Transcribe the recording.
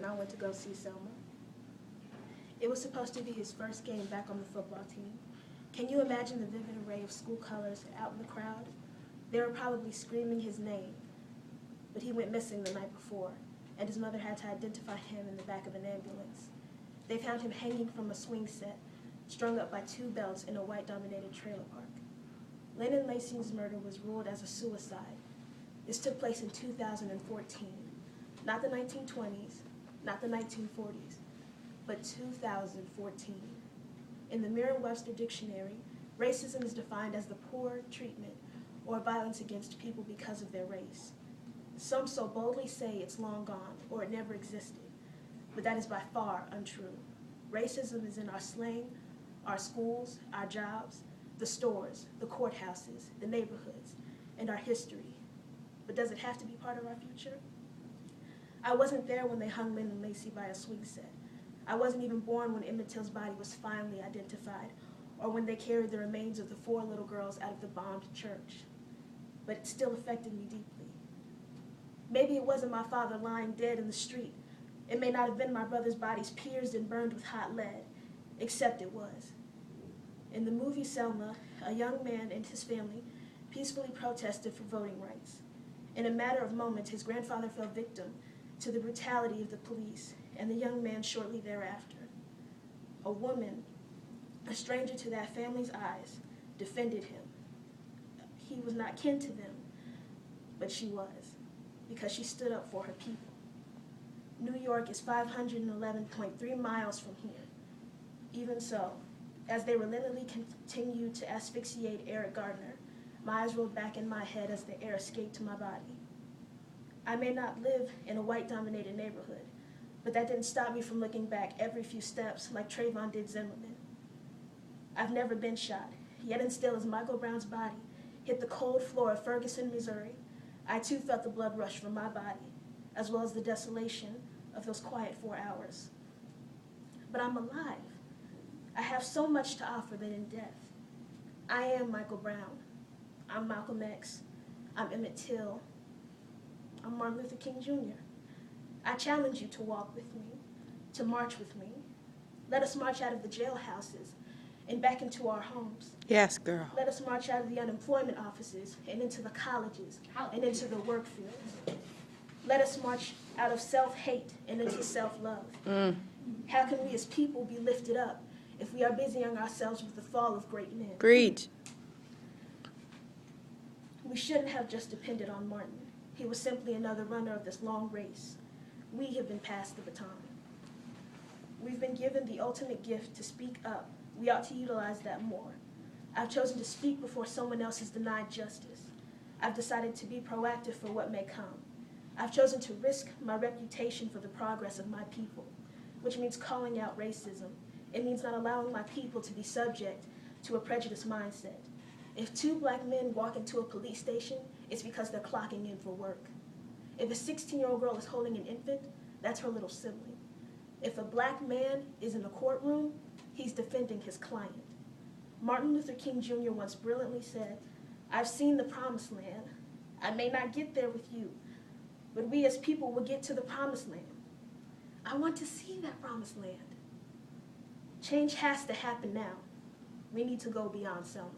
and I went to go see Selma. It was supposed to be his first game back on the football team. Can you imagine the vivid array of school colors out in the crowd? They were probably screaming his name, but he went missing the night before, and his mother had to identify him in the back of an ambulance. They found him hanging from a swing set, strung up by 2 belts in a white-dominated trailer park. Lennon Lacy's murder was ruled as a suicide. This took place in 2014, not the 1920s, not the 1940s, but 2014. In the Merriam-Webster Dictionary, racism is defined as the poor treatment or violence against people because of their race. Some so boldly say it's long gone or it never existed, but that is by far untrue. Racism is in our slang, our schools, our jobs, the stores, the courthouses, the neighborhoods, and our history. But does it have to be part of our future? I wasn't there when they hung Lennon Lacy by a swing set. I wasn't even born when Emmett Till's body was finally identified, or when they carried the remains of the 4 little girls out of the bombed church. But it still affected me deeply. Maybe it wasn't my father lying dead in the street. It may not have been my brother's bodies pierced and burned with hot lead, except it was. In the movie Selma, a young man and his family peacefully protested for voting rights. In a matter of moments, his grandfather fell victim to the brutality of the police, and the young man shortly thereafter. A woman, a stranger to that family's eyes, defended him. He was not kin to them, but she was, because she stood up for her people. New York is 511.3 miles from here. Even so, as they relentlessly continued to asphyxiate Eric Gardner, my eyes rolled back in my head as the air escaped to my body. I may not live in a white-dominated neighborhood, but that didn't stop me from looking back every few steps like Trayvon did Zimmerman. I've never been shot, yet and still as Michael Brown's body hit the cold floor of Ferguson, Missouri, I too felt the blood rush from my body, as well as the desolation of those quiet 4 hours. But I'm alive. I have so much to offer than in death. I am Michael Brown. I'm Malcolm X. I'm Emmett Till. I'm Martin Luther King Jr. I challenge you to walk with me, to march with me. Let us march out of the jailhouses and back into our homes. Yes, girl. Let us march out of the unemployment offices and into the colleges and into the work fields. Let us march out of self-hate and into self-love. How can we as people be lifted up if we are busying ourselves with the fall of great men? Preach. We shouldn't have just depended on Martin. He was simply another runner of this long race. We have been passed the baton. We've been given the ultimate gift to speak up. We ought to utilize that more. I've chosen to speak before someone else is denied justice. I've decided to be proactive for what may come. I've chosen to risk my reputation for the progress of my people, which means calling out racism. It means not allowing my people to be subject to a prejudiced mindset. If 2 black men walk into a police station, it's because they're clocking in for work. If a 16-year-old girl is holding an infant, that's her little sibling. If a black man is in a courtroom, he's defending his client. Martin Luther King Jr. once brilliantly said, "I've seen the promised land. I may not get there with you, but we as people will get to the promised land." I want to see that promised land. Change has to happen now. We need to go beyond Selma.